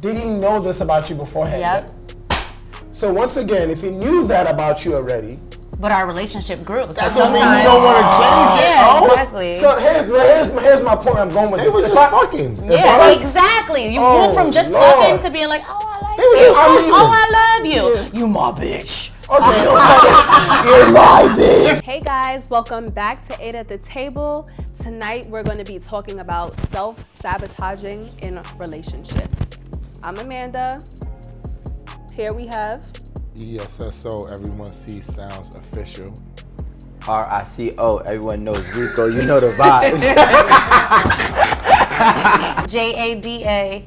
Did he know this about you beforehand? Yep. So once again, if he knew that about you already, but our relationship grew. So that don't mean you don't want to change it. Yeah, exactly. So here's my point. I'm going with this. They were just fucking. Yeah, exactly. You move from just fucking to being like, oh, I like you. Oh, I love you. Yeah. You my bitch. Okay. You're my bitch. Hey guys, welcome back to 8 at the Table. Tonight we're going to be talking about self-sabotaging in relationships. I'm Amanda. Here we have ESSO, everyone sees sounds official. RICO, everyone knows Rico, you know the vibes. JADA.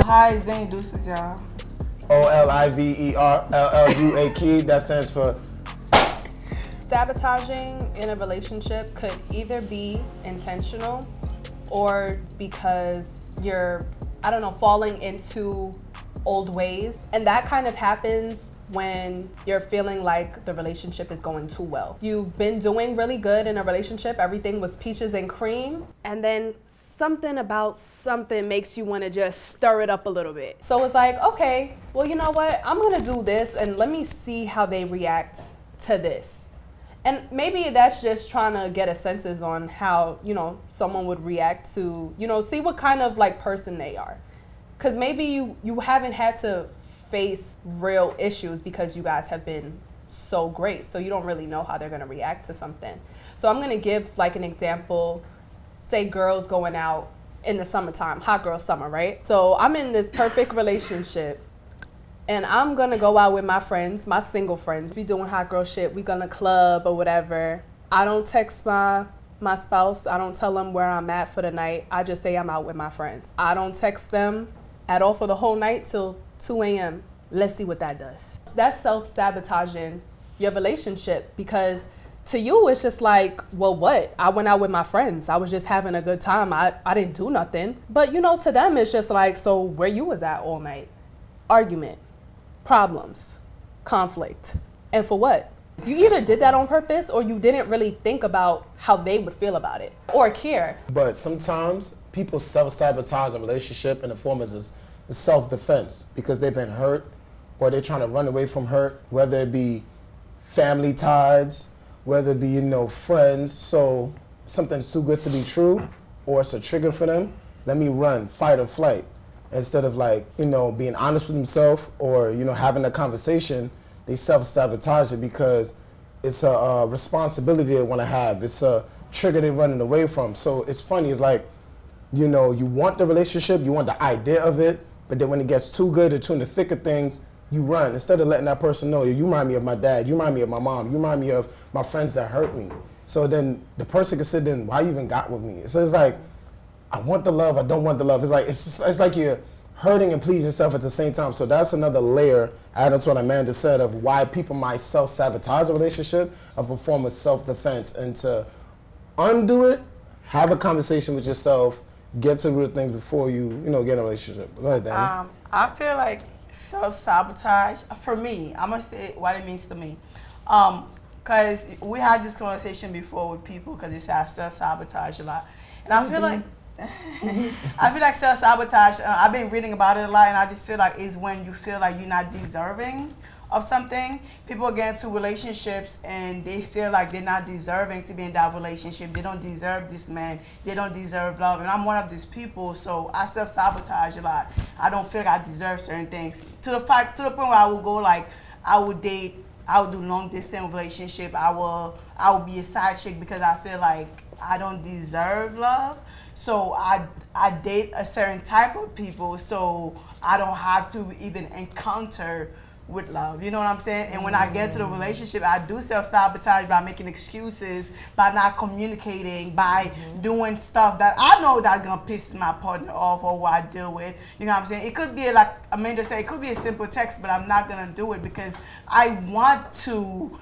Hi, it's Danny Deuces, y'all. OLIVERLLUAK, that stands for sabotaging in a relationship could either be intentional or because you're, falling into old ways. And that kind of happens when you're feeling like the relationship is going too well. You've been doing really good in a relationship, everything was peaches and cream, and then something about something makes you want to just stir it up a little bit. So it's like, okay, well, you know what? I'm gonna do this and let me see how they react to this. And maybe that's just trying to get a senses on how, someone would react to, see what kind of like person they are. Because maybe you haven't had to face real issues because you guys have been so great. So you don't really know how they're going to react to something. So I'm going to give like an example. Say girls going out in the summertime, hot girl summer, right? So I'm in this perfect relationship and I'm going to go out with my friends, my single friends. We doing hot girl shit. We gonna club or whatever. I don't text my spouse. I don't tell them where I'm at for the night. I just say I'm out with my friends. I don't text them at all for the whole night till 2 a.m. Let's see what that does. That's self-sabotaging your relationship because to you, it's just like, well, what? I went out with my friends. I was just having a good time. I didn't do nothing. But, to them, it's just like, so where you was at all night? Argument, problems, conflict. And for what? You either did that on purpose or you didn't really think about how they would feel about it or care. But sometimes people self-sabotage a relationship in the form of self-defense because they've been hurt or they're trying to run away from hurt, whether it be family ties, whether it be, friends. So something's too good to be true or it's a trigger for them. Let me run, fight or flight. Instead of being honest with themselves or, having a conversation, they self-sabotage it because it's a responsibility they want to have. It's a trigger they're running away from. So it's funny. It's like, you want the relationship, you want the idea of it, but then when it gets too good or too in the thick of things, you run. Instead of letting that person know, you remind me of my dad, you remind me of my mom, you remind me of my friends that hurt me. So then the person can sit there and, why you even got with me? So it's like, I want the love, I don't want the love. It's like you're hurting and pleasing yourself at the same time. So that's another layer, adding to what Amanda said, of why people might self-sabotage a relationship of a form of self-defense. And to undo it, have a conversation with yourself, get to the root of things before you, get in a relationship. Go ahead, Danny. I feel like self-sabotage, for me, I'm going to say what it means to me. Because we had this conversation before with people because they say I self-sabotage a lot. And I feel like self-sabotage, I've been reading about it a lot, and I just feel like it's when you feel like you're not deserving of something. People get into relationships and they feel like they're not deserving to be in that relationship. They don't deserve this man. They don't deserve love. And I'm one of these people, so I self-sabotage a lot. I don't feel like I deserve certain things. To the point where I will go like, I would date, I would do long distance relationship. I will be a side chick because I feel like I don't deserve love. So I date a certain type of people so I don't have to even encounter with love, you know what I'm saying? And when I get to the relationship, I do self-sabotage by making excuses, by not communicating, by doing stuff that I know that's gonna piss my partner off or what I deal with, you know what I'm saying? It could be like Amanda said, it could be a simple text, but I'm not gonna do it because I want to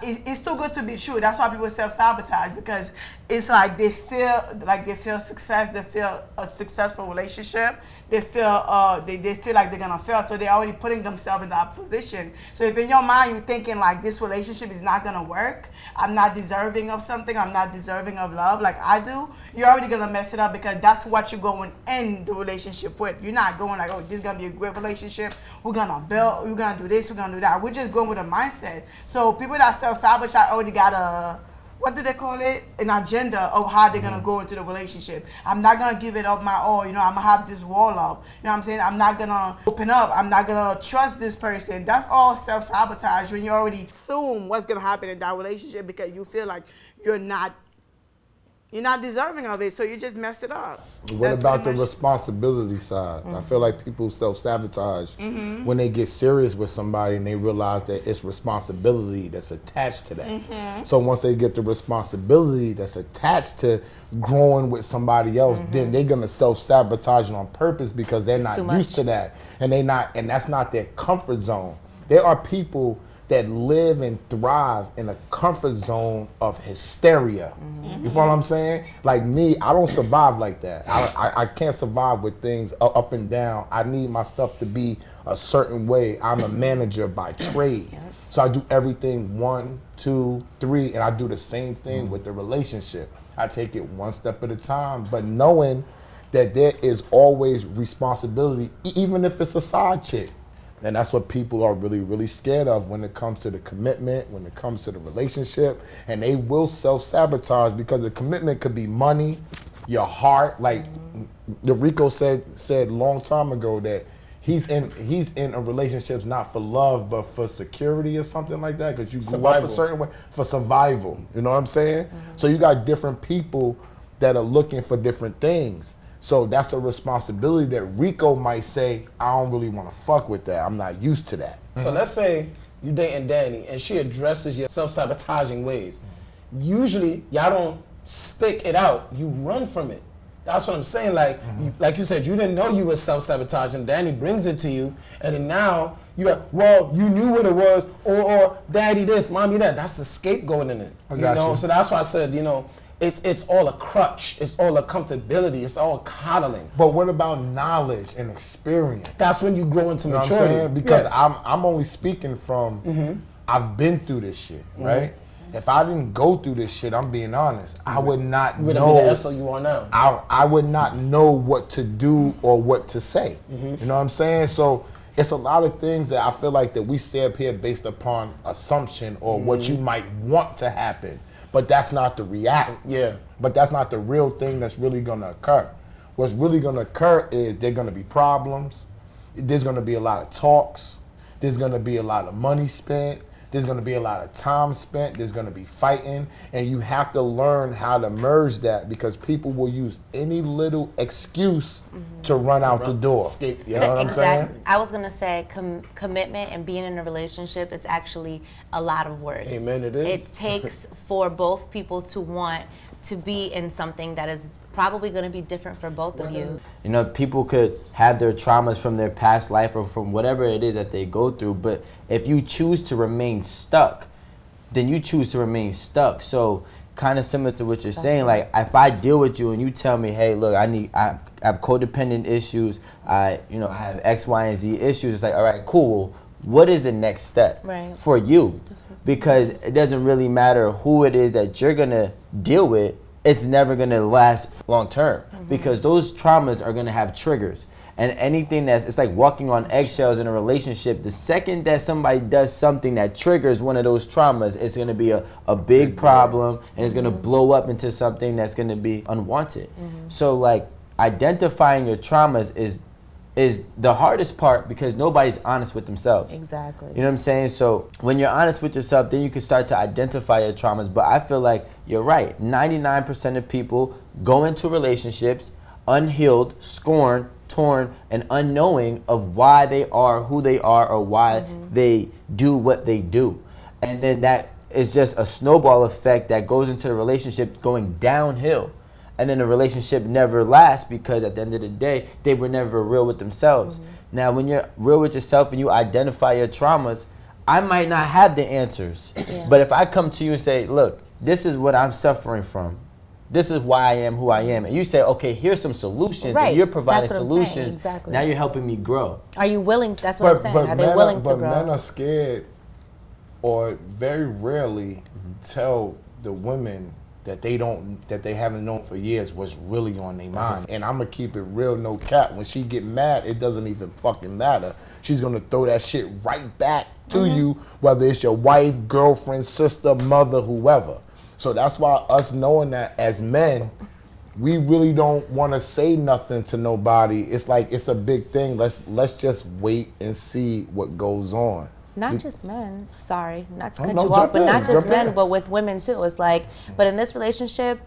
it's too good to be true. That's why people self-sabotage, because it's like they feel success, they feel a successful relationship, they feel they feel like they're gonna fail, so they're already putting themselves in that position. So if in your mind you're thinking like this relationship is not gonna work, I'm not deserving of something, I'm not deserving of love like I do, you're already gonna mess it up, because that's what you're going in the relationship with. You're not going like, oh, this is gonna be a great relationship, we're gonna build, we're gonna do this, we're gonna do that. We're just going with a mindset. So people that self-sabotage already got a, what do they call it? An agenda of how they're gonna go into the relationship. I'm not gonna give it up my all, I'm gonna have this wall up. You know what I'm saying? I'm not gonna open up. I'm not gonna trust this person. That's all self-sabotage, when you already assume what's gonna happen in that relationship because you feel like you're not deserving of it, so you just mess it up. What about the responsibility side? I feel like people self-sabotage when they get serious with somebody and they realize that it's responsibility that's attached to that. So once they get the responsibility that's attached to growing with somebody else, then they're gonna self-sabotage it on purpose because they're not used to that, and that's not their comfort zone. There are people that live and thrive in a comfort zone of hysteria. You feel what I'm saying? Like me, I don't survive like that. I can't survive with things up and down. I need my stuff to be a certain way. I'm a manager by trade. So I do everything 1, 2, 3, and I do the same thing with the relationship. I take it one step at a time, but knowing that there is always responsibility, even if it's a side chick. And that's what people are really, really scared of when it comes to the commitment, when it comes to the relationship. And they will self-sabotage because the commitment could be money, your heart. Like the Rico said a long time ago that he's in a relationship not for love, but for security or something like that, because you grew up a certain way, for survival. You know what I'm saying? So you got different people that are looking for different things. So that's a responsibility that Rico might say, I don't really want to fuck with that. I'm not used to that. So let's say you dating Danny and she addresses your self-sabotaging ways. Usually, y'all don't stick it out. You run from it. That's what I'm saying. Like, like you said, you didn't know you were self-sabotaging. Danny brings it to you, and then now you're like, well, you knew what it was, or daddy this, mommy that. That's the scapegoat in it. You know? So that's why I said, it's all a crutch. It's all a comfortability. It's all coddling. But what about knowledge and experience? That's when you grow into maturity. What I'm saying? Because I'm only speaking from, I've been through this shit, right? If I didn't go through this shit, I'm being honest, I would not know. Be the SO you are now. I would not know what to do or what to say. You know what I'm saying? So it's a lot of things that I feel like that we say up here based upon assumption or what you might want to happen. But that's not the reality. Yeah. But that's not the real thing that's really gonna occur. What's really gonna occur is there's gonna be problems. There's gonna be a lot of talks. There's gonna be a lot of money spent. There's gonna be a lot of time spent. There's gonna be fighting. And you have to learn how to merge that, because people will use any little excuse to run out the door. Escape. You know what I'm saying? I was gonna say commitment and being in a relationship is actually a lot of work. Amen, it is. It takes for both people to want to be in something that is probably going to be different for both of you. People could have their traumas from their past life or from whatever it is that they go through, but if you choose to remain stuck, then you choose to remain stuck. So kind of similar to what you're saying, like if I deal with you and you tell me, hey, look, I have codependent issues, I have X, Y, and Z issues, it's like, all right, cool. What is the next step for you? Because it doesn't really matter who it is that you're going to deal with. It's never going to last long term, because those traumas are going to have triggers. And anything it's like walking on eggshells in a relationship. The second that somebody does something that triggers one of those traumas, it's going to be a big problem, and it's going to blow up into something that's going to be unwanted. So like identifying your traumas is the hardest part, because nobody's honest with themselves. Exactly. You know what I'm saying? So when you're honest with yourself, then you can start to identify your traumas. But I feel like you're right. 99% of people go into relationships unhealed, scorned, torn, and unknowing of why they are who they are, or why they do what they do. And then that is just a snowball effect that goes into the relationship going downhill. And then the relationship never lasts, because at the end of the day, they were never real with themselves. Now, when you're real with yourself and you identify your traumas, I might not have the answers. But if I come to you and say, look, this is what I'm suffering from. This is why I am who I am. And you say, okay, here's some solutions. Right. And you're providing That's what I'm saying. solutions. Exactly. Now you're helping me grow. Are you willing? That's what I'm saying. Are they willing to grow? But men are scared, or very rarely tell the women that they haven't known for years what's really on their mind. And I'm gonna keep it real, no cap. When she get mad, it doesn't even fucking matter. She's gonna throw that shit right back to you, whether it's your wife, girlfriend, sister, mother, whoever. So that's why us knowing that as men, we really don't want to say nothing to nobody. It's like it's a big thing. Let's just wait and see what goes on. Not just men. Sorry, not to cut no, you off, but not just jump men, in. but with women too. It's like, but in this relationship,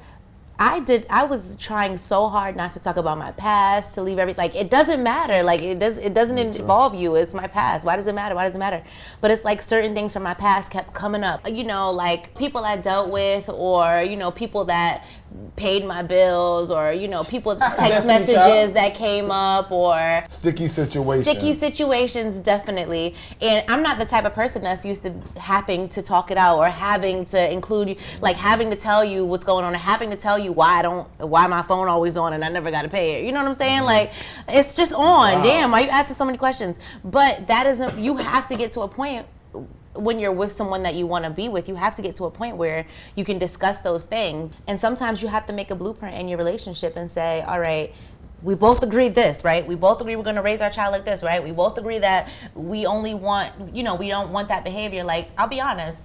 I was trying so hard not to talk about my past, to leave everything. Like, it doesn't matter. Like, it doesn't involve you. It's my past. Why does it matter? Why does it matter? But it's like certain things from my past kept coming up. You know, like people I dealt with, or, you know, people that paid my bills, or, you know, people text messages that came up, or Sticky situations, definitely. And I'm not the type of person that's used to having to talk it out, or having to include you, like having to tell you what's going on, or having to tell you why my phone always on and I never got to pay it. You know what I'm saying? Like, it's just on. Wow. Damn, why you asking so many questions? But that isn't, you have to get to a point when you're with someone that you want to be with, you have to get to a point where you can discuss those things. And sometimes you have to make a blueprint in your relationship and say, all right, we both agreed this, right? We both agree we're going to raise our child like this, right? We both agree that we only want, you know, we don't want that behavior. Like, I'll be honest.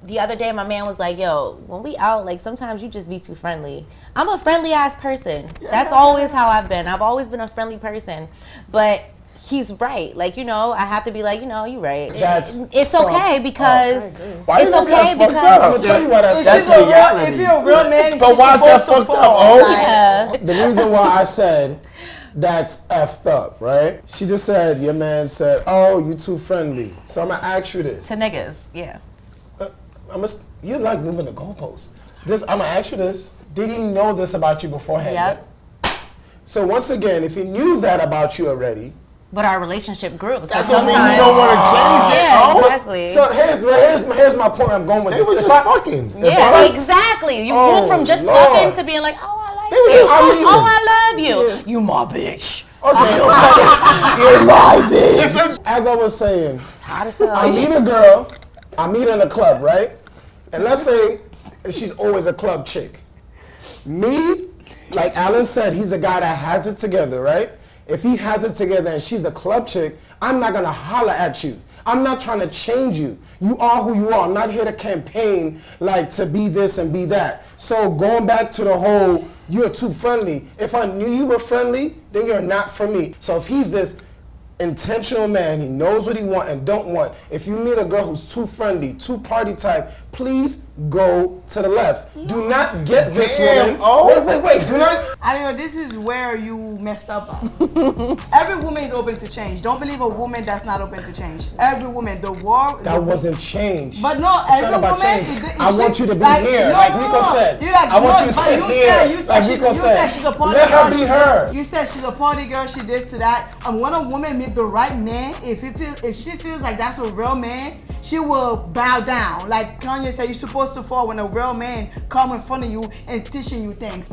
The other day, my man was like, yo, when we out, like, sometimes you just be too friendly. I'm a friendly ass person. That's always how I've been. I've always been a friendly person. But he's right. Like, you know, I have to be like, you know, you're right. It's okay because it's okay because I'm gonna tell you why that's If you're a real man, but why is that fucked up? yeah. The reason why I said that's effed up, right? She just said, your man said, oh, you too friendly. So I'm gonna ask you this. To niggas, yeah. You like moving the goalposts. I'm gonna ask you this. Did he know this about you beforehand? Yep. So once again, if he knew that about you already, but our relationship grew. So That don't sometimes mean you don't want to change it. yeah, Oh. exactly. so here's my point. I'm going with They this. were If just I- fucking. Yeah, exactly. You go from just Lord. fucking to being like, oh, I like They were you. just- I mean- Oh, I love you. You my bitch. Okay. You're my bitch. As I was saying, Hot as hell. I meet a girl. I meet her in a club, right? And let's say she's always a club chick. Me, like Alan said, he's a guy that has it together, right? If he has it together and she's a club chick, I'm not gonna holler at you. I'm not trying to change you. You are who you are. I'm not here to campaign like to be this and be that. So going back to the whole, you're too friendly. If I knew you were friendly, then you're not for me. So if he's this intentional man, he knows what he want and don't want. If you meet a girl who's too friendly, too party type, please go to the left. Do not get this woman. Oh. Wait. Do not. I don't know, this is where you messed up on. Every woman is open to change. Don't believe a woman that's not open to change. Every woman, the world. That wasn't change. But no, It's every not about woman. change. I want you to be here, no, like Rico said. You're like, I want you to but sit here, like Rico said. she's a party Let girl. her be her. You said she's a party girl. She this to that. And when a woman meet the right man, if she feels like that's a real man, she will bow down. Like Kanye said, you're supposed to fall when a real man come in front of you and teaching you things.